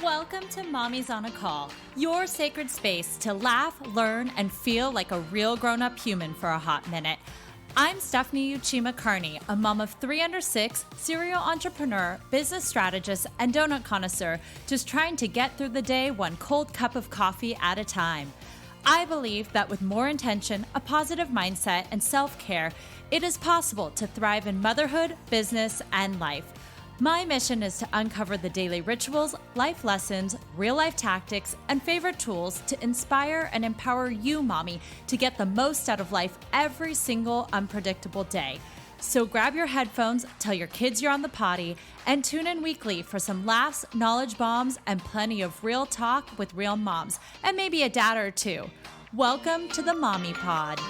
Welcome to Mommy's on a Call, your sacred space to laugh, learn, and feel like a real grown-up human for a hot minute. I'm Stephanie Uchima Carney, a mom of 3 under 6, serial entrepreneur, business strategist, and donut connoisseur, just trying to get through the day one cold cup of coffee at a time. I believe that with more intention, a positive mindset, and self-care, it is possible to thrive in motherhood, business, and life. My mission is to uncover the daily rituals, life lessons, real-life tactics, and favorite tools to inspire and empower you, mommy, to get the most out of life every single unpredictable day. So grab your headphones, tell your kids you're on the potty, and tune in weekly for some laughs, knowledge bombs, and plenty of real talk with real moms, and maybe a dad or two. Welcome to the Mommy Pod.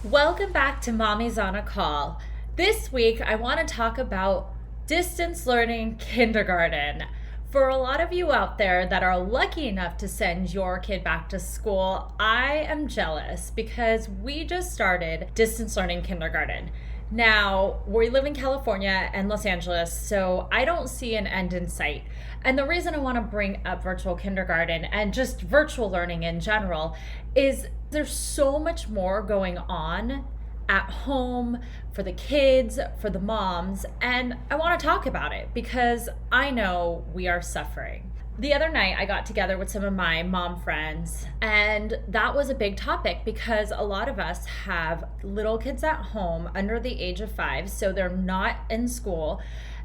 Welcome back to Mommy's on a Call. This week, I want to talk about distance learning kindergarten. For a lot of you out there that are lucky enough to send your kid back to school, I am jealous because we just started distance learning kindergarten. Now, we live in California and Los Angeles, so I don't see an end in sight. And the reason I want to bring up virtual kindergarten and just virtual learning in general is there's so much more going on at home, for the kids, for the moms, and I want to talk about it because I know we are suffering. The other night, I got together with some of my mom friends, and that was a big topic because a lot of us have little kids at home under the age of 5, so they're not in school.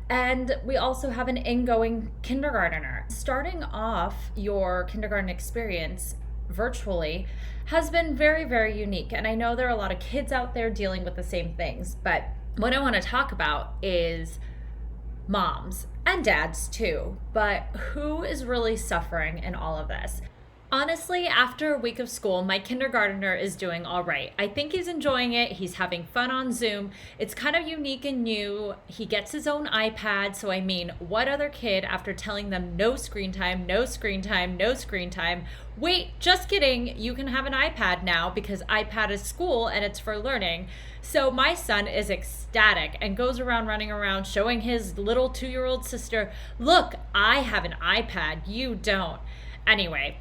And we also have an ingoing kindergartner. Starting off your kindergarten experience virtually has been very, very unique. And I know there are a lot of kids out there dealing with the same things, but what I want to talk about is moms and dads too, but who is really suffering in all of this? Honestly, after a week of school, my kindergartner is doing all right. I think he's enjoying it. He's having fun on Zoom. It's kind of unique and new. He gets his own iPad. So I mean, what other kid, after telling them no screen time, no screen time, no screen time, wait, just kidding, you can have an iPad now because iPad is school and it's for learning. So my son is ecstatic and goes around running around showing his little 2-year-old sister, look, I have an iPad, you don't. Anyway,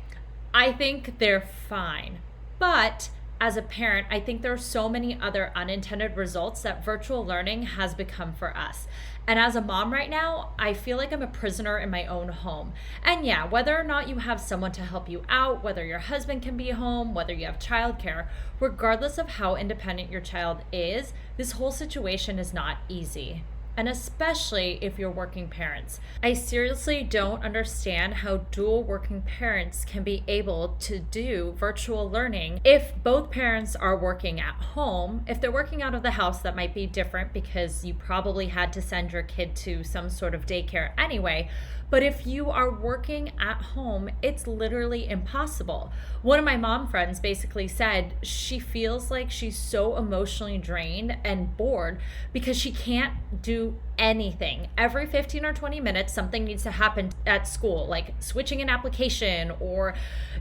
I think they're fine. But as a parent, I think there are so many other unintended results that virtual learning has become for us. And as a mom right now, I feel like I'm a prisoner in my own home. And yeah, whether or not you have someone to help you out, whether your husband can be home, whether you have childcare, regardless of how independent your child is, this whole situation is not easy. And especially if you're working parents. I seriously don't understand how dual working parents can be able to do virtual learning if both parents are working at home. If they're working out of the house, that might be different because you probably had to send your kid to some sort of daycare anyway. But if you are working at home, it's literally impossible. One of my mom friends basically said she feels like she's so emotionally drained and bored because she can't do anything. Every 15 or 20 minutes, something needs to happen at school, like switching an application or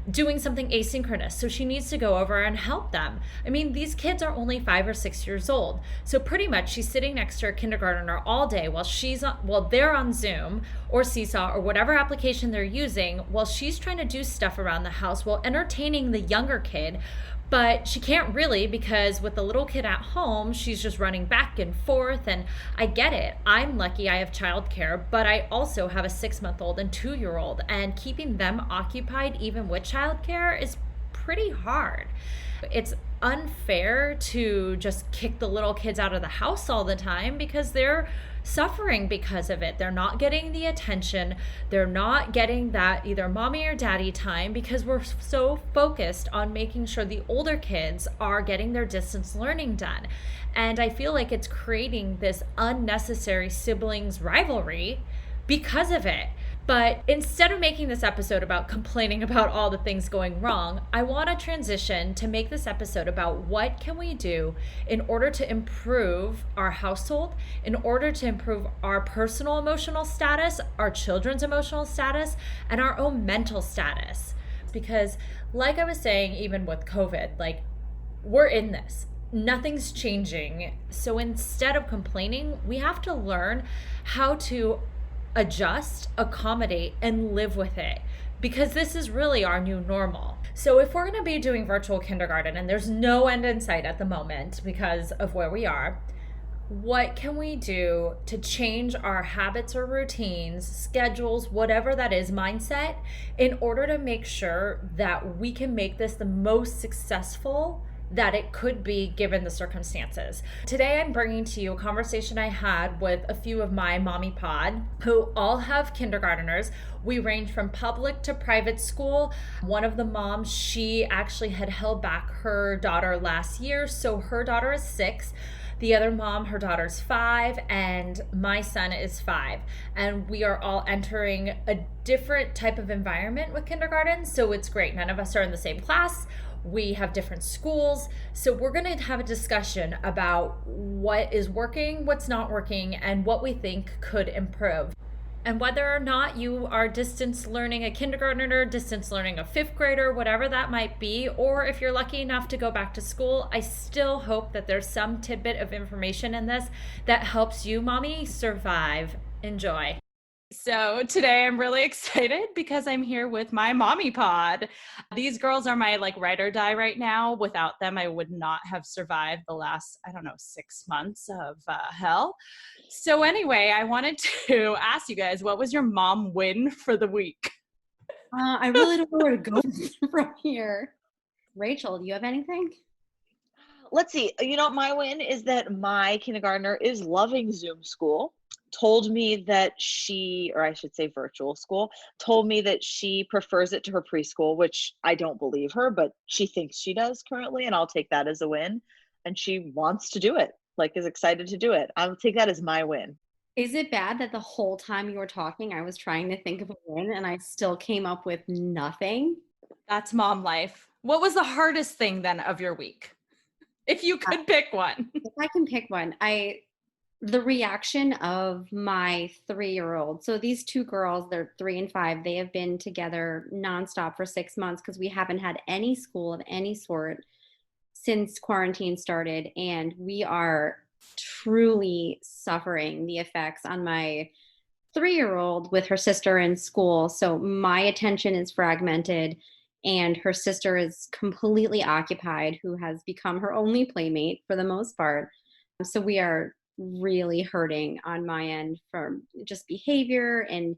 doing something asynchronous. So she needs to go over and help them. I mean, these kids are only 5 or 6 years old. So pretty much she's sitting next to her kindergartner all day while they're on Zoom or Seesaw or whatever application they're using, while she's trying to do stuff around the house while entertaining the younger kid. But she can't really because with the little kid at home, she's just running back and forth. And I get it. I'm lucky I have childcare, but I also have a 6-month-old and 2-year-old. And keeping them occupied even with childcare is pretty hard. It's unfair to just kick the little kids out of the house all the time because they're suffering because of it. They're not getting the attention. They're not getting that either mommy or daddy time because we're so focused on making sure the older kids are getting their distance learning done. And I feel like it's creating this unnecessary siblings rivalry because of it. But instead of making this episode about complaining about all the things going wrong, I want to transition to make this episode about what can we do in order to improve our household, in order to improve our personal emotional status, our children's emotional status, and our own mental status. Because like I was saying, even with COVID, like we're in this. Nothing's changing. So instead of complaining, we have to learn how to adjust, accommodate, and live with it because this is really our new normal. So, if we're going to be doing virtual kindergarten and there's no end in sight at the moment because of where we are, what can we do to change our habits or routines, schedules, whatever that is, mindset, in order to make sure that we can make this the most successful that it could be given the circumstances? Today, I'm bringing to you a conversation I had with a few of my mommy pod who all have kindergarteners. We range from public to private school. One of the moms, she actually had held back her daughter last year, so her daughter is 6. The other mom, her daughter's 5, and my son is 5. And we are all entering a different type of environment with kindergarten, so it's great. None of us are in the same class. We have different schools. So we're going to have a discussion about what is working, what's not working, and what we think could improve. And whether or not you are distance learning a kindergartner, distance learning a 5th grader, whatever that might be, or if you're lucky enough to go back to school, I still hope that there's some tidbit of information in this that helps you, mommy, survive. Enjoy. So today I'm really excited because I'm here with my mommy pod. These girls are my ride or die right now. Without them, I would not have survived the last, 6 months of hell. So anyway, I wanted to ask you guys, what was your mom win for the week? I really don't know where to go from here. Rachel, do you have anything? Let's see. My win is that my kindergartner is loving Zoom school. Told me that she, or I should say virtual school, told me that she prefers it to her preschool, which I don't believe her, but she thinks she does currently, and I'll take that as a win. And she wants to do it, is excited to do it. I'll take that as my win. Is it bad that the whole time you were talking, I was trying to think of a win and I still came up with nothing? That's mom life. What was the hardest thing then of your week? If you could pick one. If I can pick one, the reaction of my 3-year-old. So these two girls, they're 3 and 5. They have been together nonstop for 6 months because we haven't had any school of any sort since quarantine started. And we are truly suffering the effects on my 3-year-old with her sister in school. So my attention is fragmented and her sister is completely occupied, who has become her only playmate for the most part. So we are really hurting on my end from just behavior and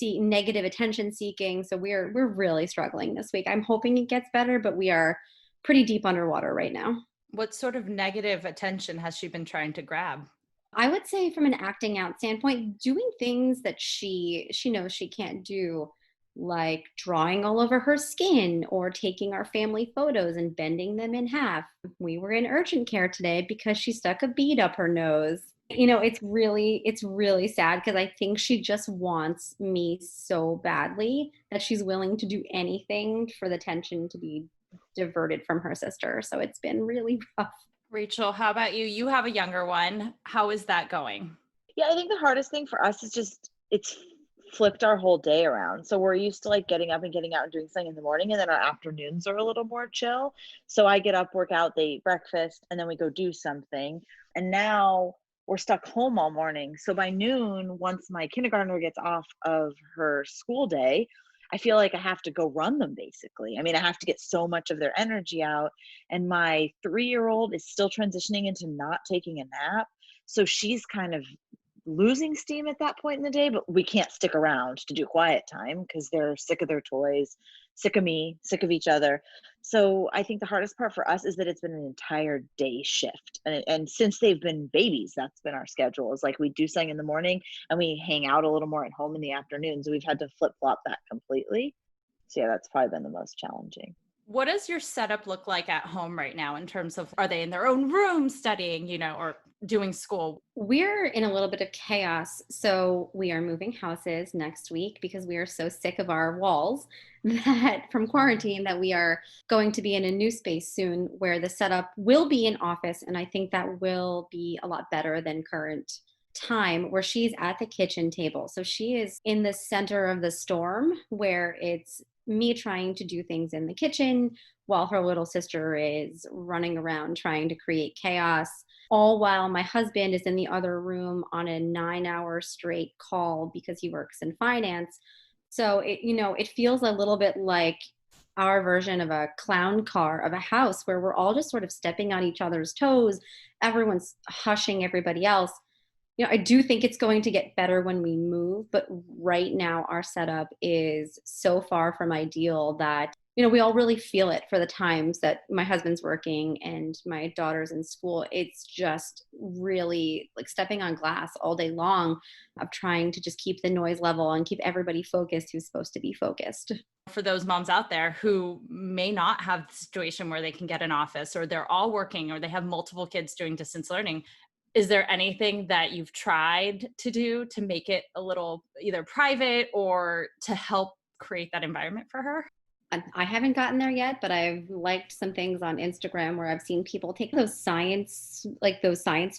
negative attention seeking. So we're really struggling this week. I'm hoping it gets better, but we are pretty deep underwater right now. What sort of negative attention has she been trying to grab? I would say from an acting out standpoint, doing things that she knows she can't do, like drawing all over her skin or taking our family photos and bending them in half. We were in urgent care today because she stuck a bead up her nose. It's really sad because I think she just wants me so badly that she's willing to do anything for the attention to be diverted from her sister. So it's been really rough. Rachel, how about you? You have a younger one. How is that going? Yeah, I think the hardest thing for us is just it's flipped our whole day around. So we're used to getting up and getting out and doing something in the morning, and then our afternoons are a little more chill. So I get up, work out, they eat breakfast, and then we go do something. And now we're stuck home all morning. So by noon, once my kindergartner gets off of her school day, I feel like I have to go run them basically. I mean, I have to get so much of their energy out. And my 3-year-old is still transitioning into not taking a nap. So she's kind of losing steam at that point in the day, but we can't stick around to do quiet time because they're sick of their toys, sick of me, sick of each other. So I think the hardest part for us is that it's been an entire day shift. And since they've been babies, that's been our schedule. Is we do something in the morning and we hang out a little more at home in the afternoons. We've had to flip flop that completely. So yeah, that's probably been the most challenging. What does your setup look like at home right now in terms of, are they in their own room studying, or doing school? We're in a little bit of chaos. So we are moving houses next week because we are so sick of our walls that from quarantine that we are going to be in a new space soon where the setup will be an office. And I think that will be a lot better than current time, where she's at the kitchen table. So she is in the center of the storm where it's me trying to do things in the kitchen while her little sister is running around trying to create chaos. all while my husband is in the other room on a 9-hour straight call because he works in finance. So it feels a little bit like our version of a clown car of a house where we're all just sort of stepping on each other's toes. Everyone's hushing everybody else. I do think it's going to get better when we move, but right now our setup is so far from ideal that, we all really feel it for the times that my husband's working and my daughter's in school. It's just really like stepping on glass all day long of trying to just keep the noise level and keep everybody focused who's supposed to be focused. For those moms out there who may not have the situation where they can get an office, or they're all working, or they have multiple kids doing distance learning, is there anything that you've tried to do to make it a little either private or to help create that environment for her? I haven't gotten there yet, but I've liked some things on Instagram where I've seen people take those science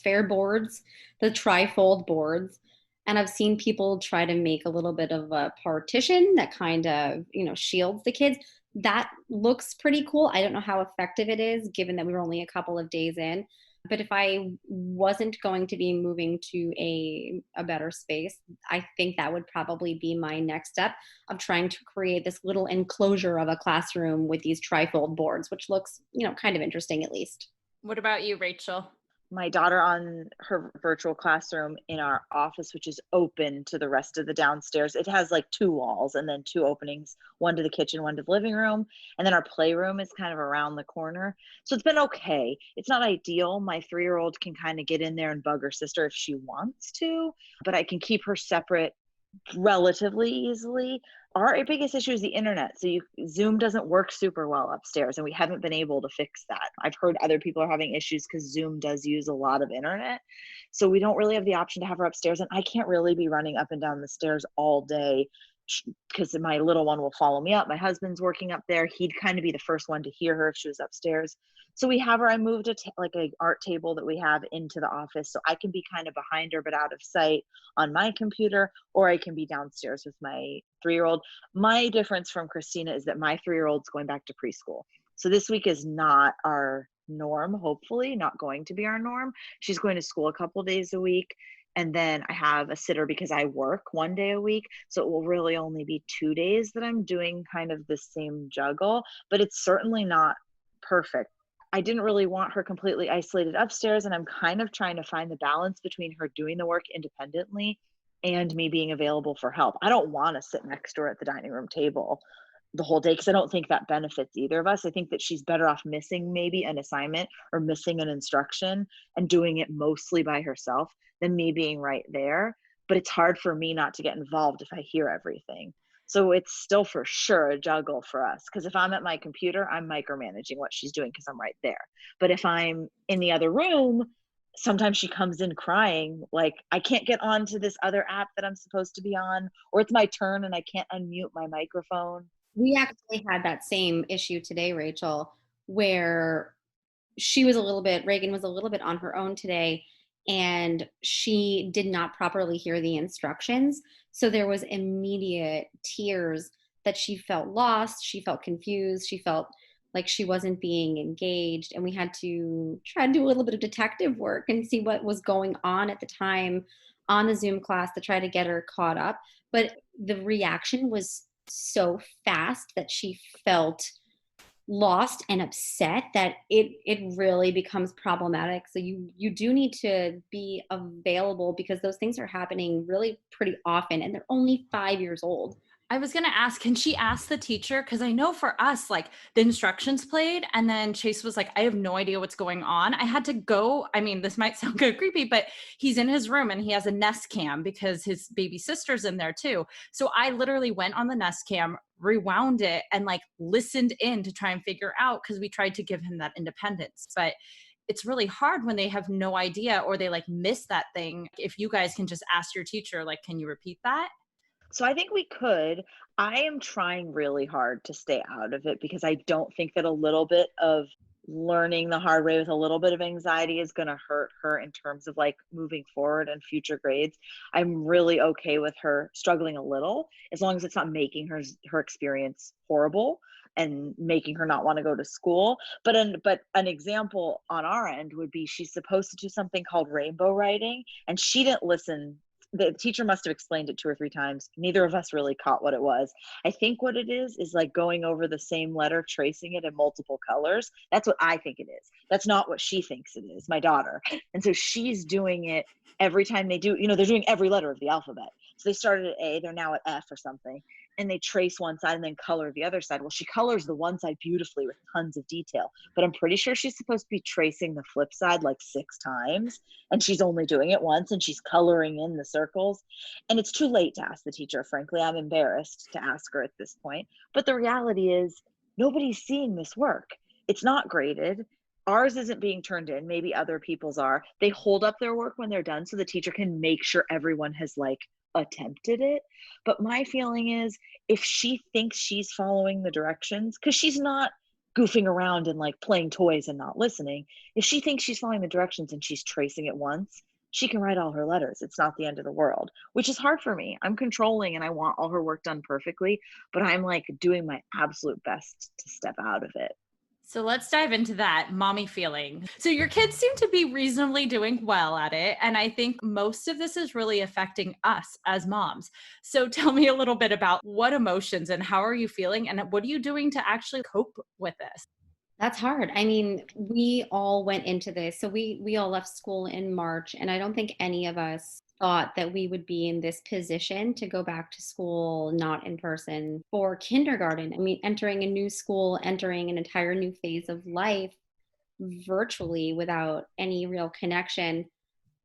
fair boards, the trifold boards, and I've seen people try to make a little bit of a partition that kind of, shields the kids. That looks pretty cool. I don't know how effective it is given that we were only a couple of days in. But if I wasn't going to be moving to a better space, I think that would probably be my next step of trying to create this little enclosure of a classroom with these trifold boards, which looks, kind of interesting at least. What about you, Rachel? My daughter on her virtual classroom in our office, which is open to the rest of the downstairs. It has like two walls and then two openings, one to the kitchen, one to the living room. And then our playroom is kind of around the corner. So it's been okay. It's not ideal. My 3-year-old can kind of get in there and bug her sister if she wants to, but I can keep her separate relatively easily. Our biggest issue is the internet. So Zoom doesn't work super well upstairs, and we haven't been able to fix that. I've heard other people are having issues because Zoom does use a lot of internet. So we don't really have the option to have her upstairs, and I can't really be running up and down the stairs all day because my little one will follow me up. My husband's working up there. He'd kind of be the first one to hear her if she was upstairs. So we have her, I moved like a art table that we have into the office so I can be kind of behind her but out of sight on my computer, or I can be downstairs with my 3-year-old. My difference from Christina is that my 3-year-old's going back to preschool. So this week is not our norm, hopefully not going to be our norm. She's going to school a couple days a week. And then I have a sitter because I work 1 day a week. So it will really only be 2 days that I'm doing kind of the same juggle, but it's certainly not perfect. I didn't really want her completely isolated upstairs, and I'm kind of trying to find the balance between her doing the work independently and me being available for help. I don't want to sit next to her at the dining room table the whole day because I don't think that benefits either of us. I think that she's better off missing maybe an assignment or missing an instruction and doing it mostly by herself than me being right there. But it's hard for me not to get involved if I hear everything. So it's still for sure a juggle for us because if I'm at my computer, I'm micromanaging what she's doing because I'm right there. But if I'm in the other room, sometimes she comes in crying, like, I can't get onto this other app that I'm supposed to be on, or it's my turn and I can't unmute my microphone. We actually had that same issue today, Rachel, where Reagan was a little bit on her own today, and she did not properly hear the instructions. So there was immediate tears that she felt lost, she felt confused, she felt like she wasn't being engaged. And we had to try to do a little bit of detective work and see what was going on at the time on the Zoom class to try to get her caught up. But the reaction was so fast that she felt lost and upset that it really becomes problematic. So you do need to be available because those things are happening really pretty often, and they're only 5 years old. I was going to ask, can she ask the teacher? Because I know for us, like the instructions played and then Chase was like, I have no idea what's going on. I had to go. I mean, this might sound kind of creepy, but he's in his room and he has a Nest Cam because his baby sister's in there too. So I literally went on the Nest Cam, rewound it, and like listened in to try and figure out, because we tried to give him that independence. But it's really hard when they have no idea or they like miss that thing. If you guys can just ask your teacher, like, can you repeat that? So I think we could. I am trying really hard to stay out of it because I don't think that a little bit of learning the hard way with a little bit of anxiety is going to hurt her in terms of like moving forward and future grades. I'm really okay with her struggling a little as long as it's not making her experience horrible. and making her not want to go to school. But an example on our end would be she's supposed to do something called rainbow writing, and she didn't listen. The teacher must have explained it 2 or 3 times. Neither of us really caught what it was. I think what it is like going over the same letter, tracing it in multiple colors. That's what I think it is. That's not what she thinks it is, my daughter. And so she's doing it every time they do, they're doing every letter of the alphabet. So they started at A, they're now at F or something, and they trace one side and then color the other side. Well, she colors the one side beautifully with tons of detail, but I'm pretty sure she's supposed to be tracing the flip side like 6 times, and she's only doing it once, and she's coloring in the circles. And it's too late to ask the teacher, frankly. I'm embarrassed to ask her at this point. But the reality is, nobody's seeing this work. It's not graded. Ours isn't being turned in. Maybe other people's are. They hold up their work when they're done so the teacher can make sure everyone has like attempted it. But my feeling is, if she thinks she's following the directions, because she's not goofing around and like playing toys and not listening, if she thinks she's following the directions and she's tracing it once, she can write all her letters. It's not the end of the world, which is hard for me. I'm controlling and I want all her work done perfectly, but I'm like doing my absolute best to step out of it. So let's dive into that mommy feeling. So your kids seem to be reasonably doing well at it. And I think most of this is really affecting us as moms. So tell me a little bit about what emotions and how are you feeling and what are you doing to actually cope with this? That's hard. I mean, we all went into this. So we all left school in March, and I don't think any of us thought that we would be in this position to go back to school not in person for kindergarten. I mean, entering a new school, entering an entire new phase of life virtually without any real connection.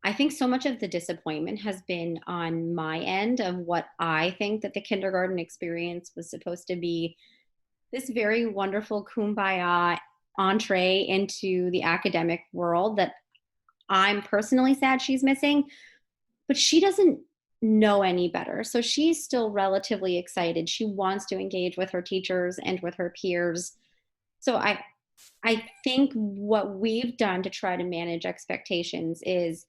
I think so much of the disappointment has been on my end of what I think that the kindergarten experience was supposed to be, this very wonderful kumbaya entree into the academic world that I'm personally sad she's missing, but she doesn't know any better. So she's still relatively excited. She wants to engage with her teachers and with her peers. So I think what we've done to try to manage expectations is,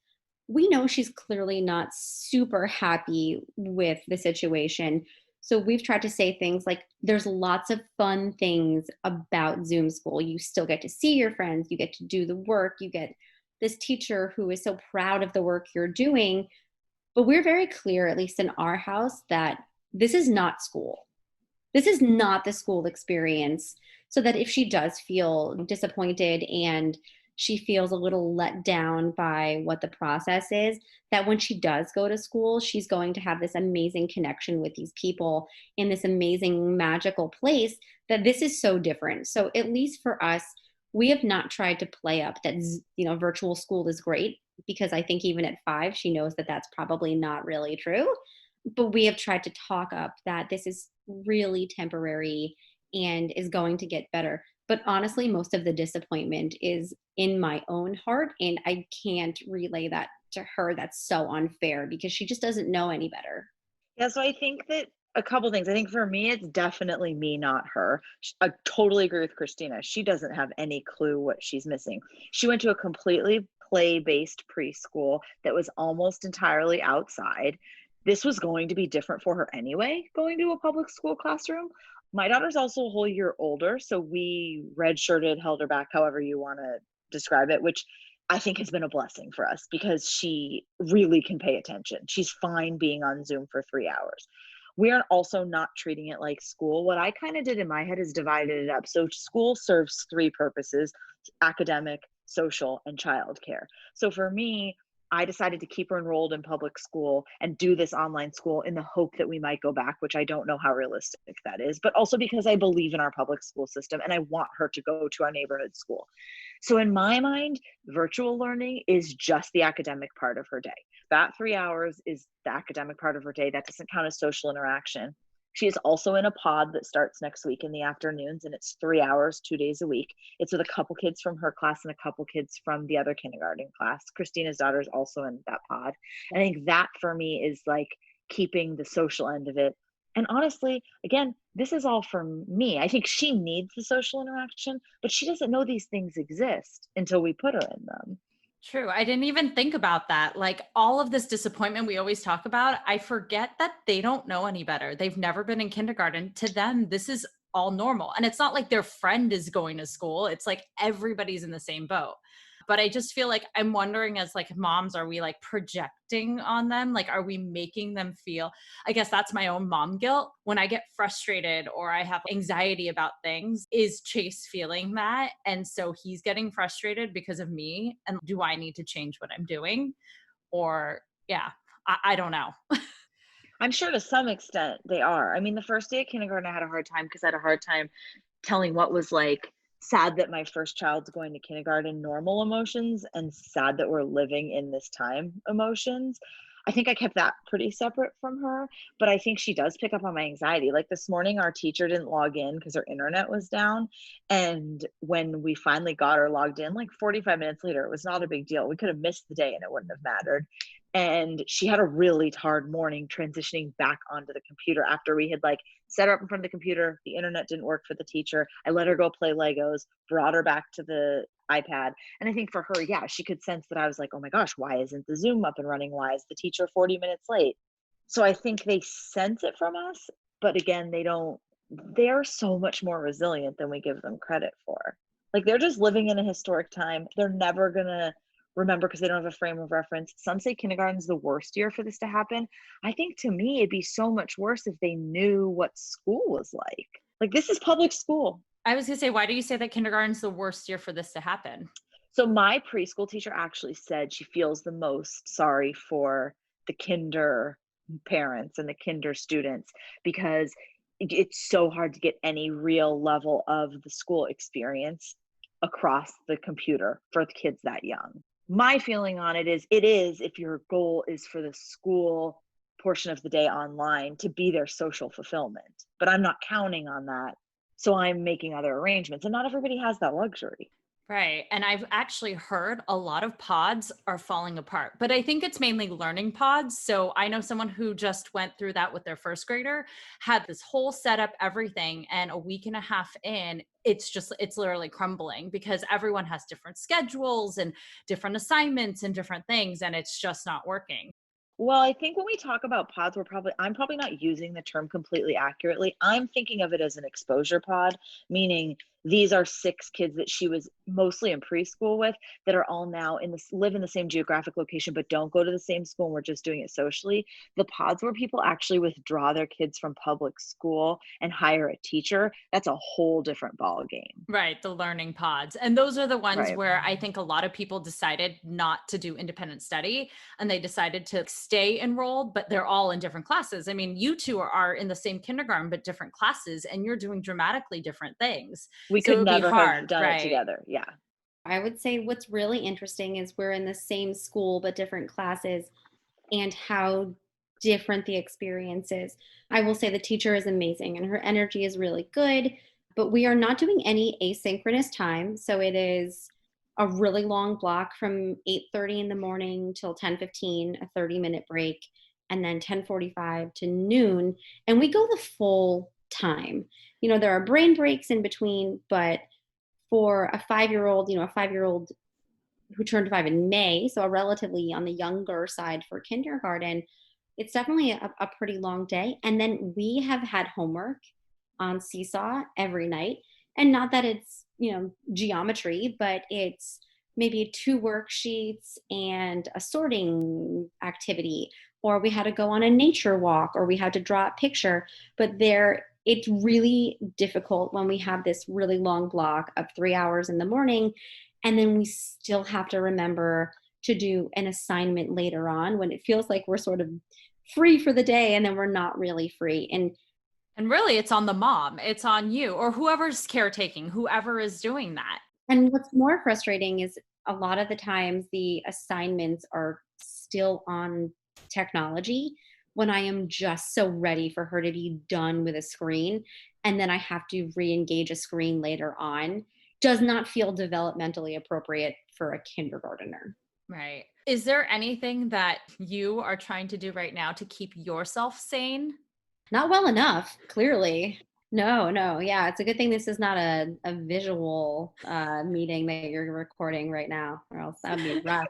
we know she's clearly not super happy with the situation. So we've tried to say things like, there's lots of fun things about Zoom school. You still get to see your friends, you get to do the work, you get this teacher who is so proud of the work you're doing. But we're very clear, at least in our house, that this is not school. This is not the school experience. So that if she does feel disappointed and she feels a little let down by what the process is, that when she does go to school, she's going to have this amazing connection with these people in this amazing magical place, that this is so different. So at least for us, we have not tried to play up that, virtual school is great, because I think even at 5, she knows that that's probably not really true. But we have tried to talk up that this is really temporary and is going to get better. But honestly, most of the disappointment is in my own heart, and I can't relay that to her. That's so unfair because she just doesn't know any better. Yeah, so I think that a couple things. I think for me, it's definitely me, not her. I totally agree with Christina. She doesn't have any clue what she's missing. She went to a completely play-based preschool that was almost entirely outside. This was going to be different for her anyway, going to a public school classroom. My daughter's also a whole year older, so we redshirted, held her back, however you want to describe it, which I think has been a blessing for us because she really can pay attention. She's fine being on Zoom for 3 hours. We are also not treating it like school. What I kind of did in my head is divided it up. So school serves 3 purposes: academic, social, and childcare. So for me, I decided to keep her enrolled in public school and do this online school in the hope that we might go back, which I don't know how realistic that is, but also because I believe in our public school system and I want her to go to our neighborhood school. So in my mind, virtual learning is just the academic part of her day. That 3 hours is the academic part of her day. That doesn't count as social interaction. She is also in a pod that starts next week in the afternoons, and it's 3 hours, 2 days a week. It's with a couple kids from her class and a couple kids from the other kindergarten class. Christina's daughter is also in that pod. And I think that for me is like keeping the social end of it. And honestly, again, this is all for me. I think she needs the social interaction, but she doesn't know these things exist until we put her in them. True. I didn't even think about that. Like all of this disappointment we always talk about, I forget that they don't know any better. They've never been in kindergarten. To them, this is all normal. And it's not like their friend is going to school. It's like everybody's in the same boat. But I just feel like I'm wondering, as like moms, are we like projecting on them? Like, are we making them feel, I guess that's my own mom guilt. When I get frustrated or I have anxiety about things, is Chase feeling that? And so he's getting frustrated because of me. And do I need to change what I'm doing? Or, yeah, I don't know. I'm sure to some extent they are. I mean, the first day of kindergarten, I had a hard time because I had a hard time telling what was like sad that my first child's going to kindergarten normal emotions and sad that we're living in this time emotions. I think I kept that pretty separate from her, but I think she does pick up on my anxiety. Like this morning, our teacher didn't log in because her internet was down. And when we finally got her logged in, like 45 minutes later, it was not a big deal. We could have missed the day and it wouldn't have mattered. And she had a really hard morning transitioning back onto the computer after we had like set her up in front of the computer. The internet didn't work for the teacher. I let her go play Legos, brought her back to the iPad. And I think for her, yeah, she could sense that I was like, oh my gosh, why isn't the Zoom up and running? Why is the teacher 40 minutes late? So I think they sense it from us. But again, they're so much more resilient than we give them credit for. Like they're just living in a historic time. They're never going to remember because they don't have a frame of reference. Some say kindergarten's the worst year for this to happen. I think to me, it'd be so much worse if they knew what school was like. Like this is public school. I was going to say, why do you say that kindergarten's the worst year for this to happen? So my preschool teacher actually said she feels the most sorry for the kinder parents and the kinder students because it's so hard to get any real level of the school experience across the computer for the kids that young. My feeling on it is if your goal is for the school portion of the day online to be their social fulfillment, but I'm not counting on that. So I'm making other arrangements and not everybody has that luxury. Right. And I've actually heard a lot of pods are falling apart, but I think it's mainly learning pods. So I know someone who just went through that with their first grader, had this whole setup, everything. And a week and a half in, it's literally crumbling because everyone has different schedules and different assignments and different things. And it's just not working. Well, I think when we talk about pods, I'm probably not using the term completely accurately. I'm thinking of it as an exposure pod, meaning these are 6 kids that she was mostly in preschool with that are all now live in the same geographic location but don't go to the same school and we're just doing it socially. The pods where people actually withdraw their kids from public school and hire a teacher, that's a whole different ball game. Right, the learning pods. And those are the ones Right. where I think a lot of people decided not to do independent study and they decided to stay enrolled, but they're all in different classes. I mean, you two are in the same kindergarten, but different classes, and you're doing dramatically different things. We So it could would be never have hard, done it right? together. Yeah. I would say what's really interesting is we're in the same school but different classes and how different the experience is. I will say the teacher is amazing and her energy is really good, but we are not doing any asynchronous time. So it is a really long block from 8:30 in the morning till 10:15, a 30-minute break, and then 10:45 to noon. And we go the full time. There are brain breaks in between, but for a 5-year-old, a 5-year-old who turned 5 in May, so a relatively on the younger side for kindergarten, it's definitely a pretty long day. And then we have had homework on Seesaw every night. And not that it's, geometry, but it's maybe 2 worksheets and a sorting activity, or we had to go on a nature walk, or we had to draw a picture. But it's really difficult when we have this really long block of 3 hours in the morning and then we still have to remember to do an assignment later on when it feels like we're sort of free for the day and then we're not really free. And really, it's on the mom, it's on you, or whoever's caretaking, whoever is doing that. And what's more frustrating is a lot of the times the assignments are still on technology when I am just so ready for her to be done with a screen. And then I have to re-engage a screen later on. Does not feel developmentally appropriate for a kindergartner. Right. Is there anything that you are trying to do right now to keep yourself sane? Not well enough, clearly. No, no. Yeah, it's a good thing this is not a visual meeting that you're recording right now, or else that would be rough.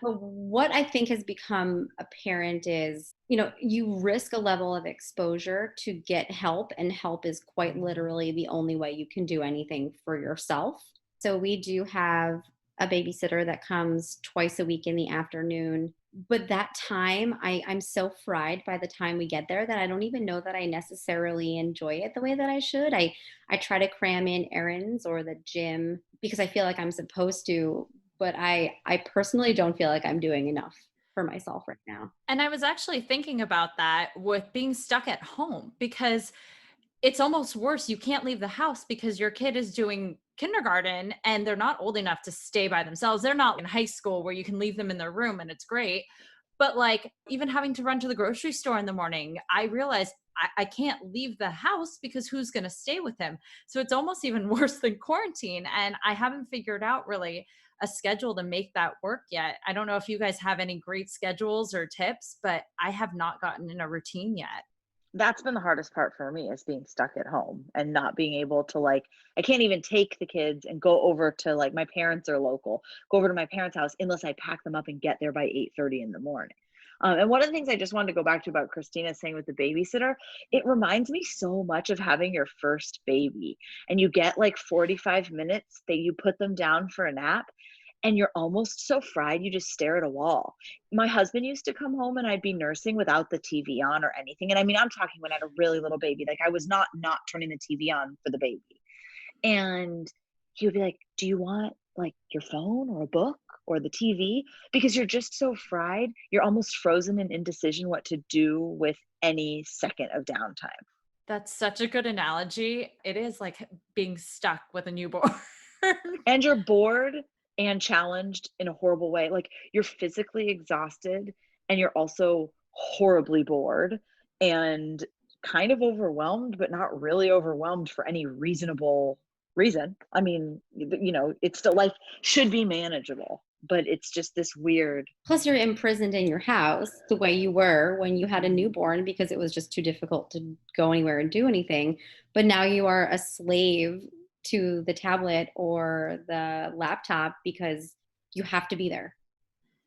But what I think has become apparent is, you risk a level of exposure to get help, and help is quite literally the only way you can do anything for yourself. So we do have a babysitter that comes twice a week in the afternoon. But that time, I'm so fried by the time we get there that I don't even know that I necessarily enjoy it the way that I should. I try to cram in errands or the gym because I feel like I'm supposed to, but I personally don't feel like I'm doing enough for myself right now. And I was actually thinking about that with being stuck at home because it's almost worse. You can't leave the house because your kid is doing kindergarten and they're not old enough to stay by themselves. They're not in high school where you can leave them in their room and it's great. But like even having to run to the grocery store in the morning, I realized I can't leave the house because who's going to stay with him? So it's almost even worse than quarantine. And I haven't figured out really a schedule to make that work yet. I don't know if you guys have any great schedules or tips, but I have not gotten in a routine yet. That's been the hardest part for me is being stuck at home and not being able to like I can't even take the kids and go over to like my parents are local, go over to my parents' house unless I pack them up and get there by 8:30 in the morning. And one of the things I just wanted to go back to about Christina saying with the babysitter, it reminds me so much of having your first baby. And you get like 45 minutes that you put them down for a nap and you're almost so fried you just stare at a wall. My husband used to come home and I'd be nursing without the TV on or anything. And I mean, I'm talking when I had a really little baby. Like I was not turning the TV on for the baby. And he would be like, "Do you want like your phone or a book or the TV?" Because you're just so fried, you're almost frozen in indecision what to do with any second of downtime. That's such a good analogy. It is like being stuck with a newborn. And you're bored and challenged in a horrible way. Like you're physically exhausted and you're also horribly bored and kind of overwhelmed, but not really overwhelmed for any reasonable reason. I mean, it's still life should be manageable, but it's just this weird. Plus, you're imprisoned in your house the way you were when you had a newborn because it was just too difficult to go anywhere and do anything. But now you are a slave to the tablet or the laptop because you have to be there.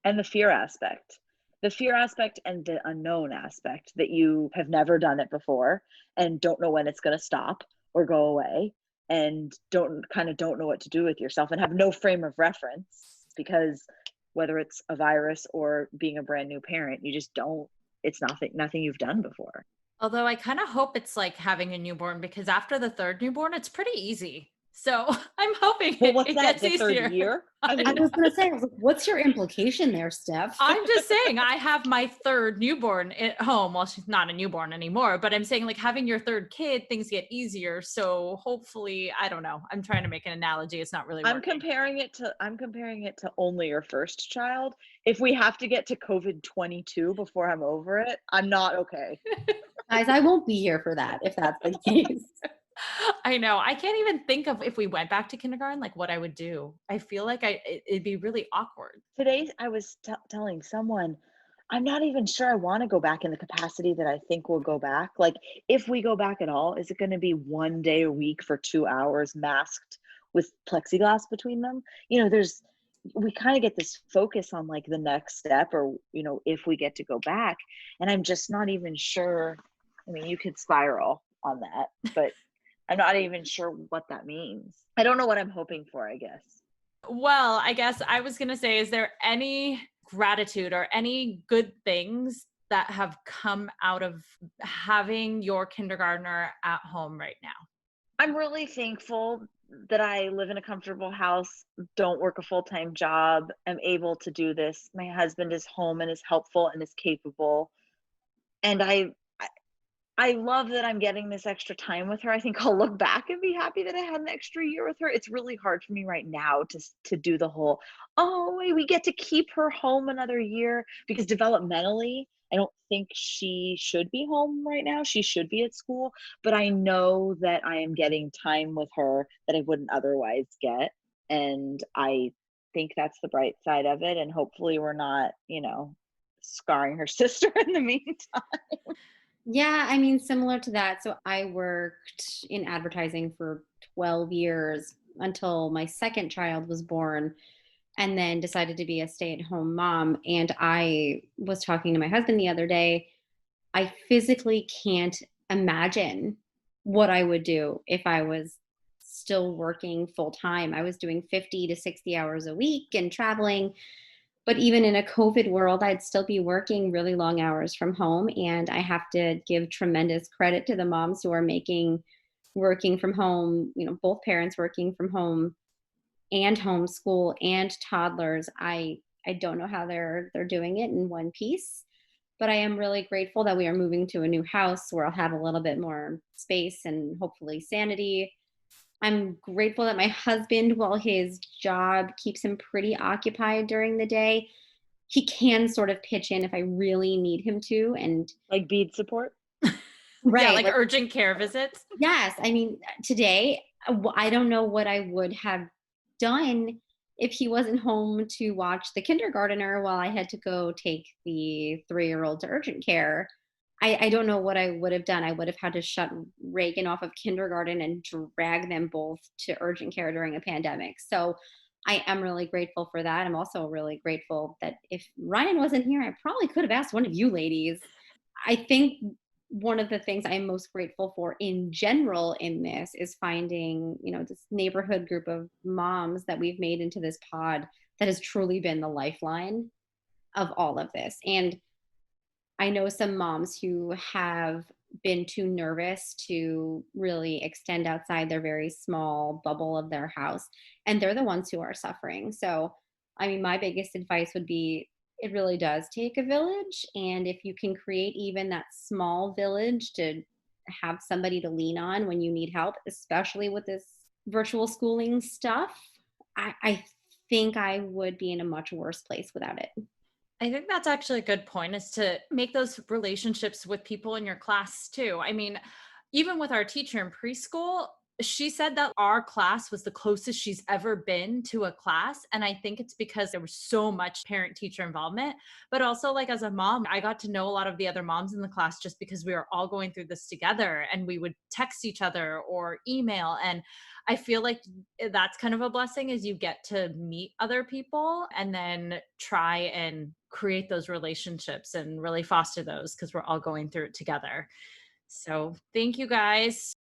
And the fear aspect and the unknown aspect that you have never done it before and don't know when it's going to stop or go away and don't know what to do with yourself and have no frame of reference because whether it's a virus or being a brand new parent, you just don't, it's nothing you've done before. Although I kind of hope it's like having a newborn because after the third newborn, it's pretty easy. So I'm hoping Well, it, what's it that? gets The third easier. year? I I mean, was going to say, I was like, what's your implication there, Steph? I'm just saying, I have my third newborn at home. Well, she's not a newborn anymore, but I'm saying, like, having your third kid, things get easier. So hopefully, I don't know. I'm trying to make an analogy. It's not really working. I'm comparing it to only your first child. If we have to get to COVID 22 before I'm over it, I'm not okay. Guys, I won't be here for that if that's the case. I know. I can't even think of if we went back to kindergarten, like what I would do. I feel like it'd be really awkward. Today, I was telling someone, I'm not even sure I want to go back in the capacity that I think we'll go back. Like, if we go back at all, is it going to be 1 day a week for 2 hours masked with plexiglass between them? We kind of get this focus on like the next step or, if we get to go back. And I'm just not even sure. I mean, you could spiral on that, but I'm not even sure what that means. I don't know what I'm hoping for, I guess. Well, I guess I was going to say, is there any gratitude or any good things that have come out of having your kindergartner at home right now? I'm really thankful that I live in a comfortable house, don't work a full-time job, am able to do this. My husband is home and is helpful and is capable. And I love that I'm getting this extra time with her. I think I'll look back and be happy that I had an extra year with her. It's really hard for me right now to do the whole, oh, we get to keep her home another year because developmentally, I don't think she should be home right now. She should be at school, but I know that I am getting time with her that I wouldn't otherwise get. And I think that's the bright side of it. And hopefully we're not, scarring her sister in the meantime. Yeah, I mean, similar to that. So I worked in advertising for 12 years until my second child was born. and then decided to be a stay-at-home mom. And I was talking to my husband the other day. I physically can't imagine what I would do if I was still working full time. I was doing 50 to 60 hours a week and traveling. But even in a COVID world, I'd still be working really long hours from home. And I have to give tremendous credit to the moms who are making working from home, both parents working from home and homeschool and toddlers. I don't know how they're doing it in one piece, but I am really grateful that we are moving to a new house where I'll have a little bit more space and hopefully sanity. I'm grateful that my husband, while his job keeps him pretty occupied during the day, he can sort of pitch in if I really need him to. And Like bead support? Yeah, right, like urgent care visits. yes, I mean, today, I don't know what I would have done if he wasn't home to watch the kindergartner while I had to go take the 3-year-old to urgent care. I don't know what I would have done. I would have had to shut Reagan off of kindergarten and drag them both to urgent care during a pandemic. So I am really grateful for that. I'm also really grateful that if Ryan wasn't here, I probably could have asked one of you ladies. I think one of the things I'm most grateful for in general in this is finding, this neighborhood group of moms that we've made into this pod that has truly been the lifeline of all of this. And I know some moms who have been too nervous to really extend outside their very small bubble of their house, and they're the ones who are suffering. So, I mean, my biggest advice would be it really does take a village. And if you can create even that small village to have somebody to lean on when you need help, especially with this virtual schooling stuff, I think I would be in a much worse place without it. I think that's actually a good point, is to make those relationships with people in your class too. I mean, even with our teacher in preschool, she said that our class was the closest she's ever been to a class. And I think it's because there was so much parent teacher involvement. But also, like, as a mom, I got to know a lot of the other moms in the class just because we were all going through this together, and we would text each other or email. And I feel like that's kind of a blessing, is you get to meet other people and then try and create those relationships and really foster those, because we're all going through it together. So thank you guys.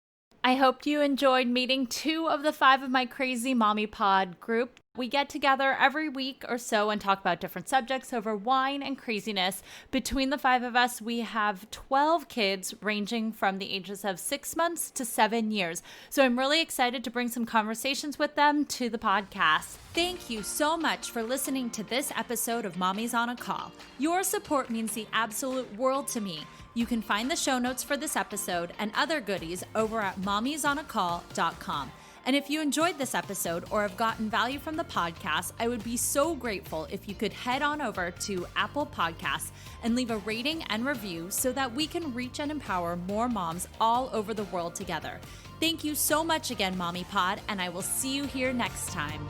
I hoped you enjoyed meeting 2 of the 5 of my crazy mommy pod group. We get together every week or so and talk about different subjects over wine and craziness. Between the 5 of us, we have 12 kids ranging from the ages of 6 months to 7 years. So I'm really excited to bring some conversations with them to the podcast. Thank you so much for listening to this episode of Mommy's on a Call. Your support means the absolute world to me. You can find the show notes for this episode and other goodies over at mommysonacall.com. And if you enjoyed this episode or have gotten value from the podcast, I would be so grateful if you could head on over to Apple Podcasts and leave a rating and review so that we can reach and empower more moms all over the world together. Thank you so much again, Mommy Pod, and I will see you here next time.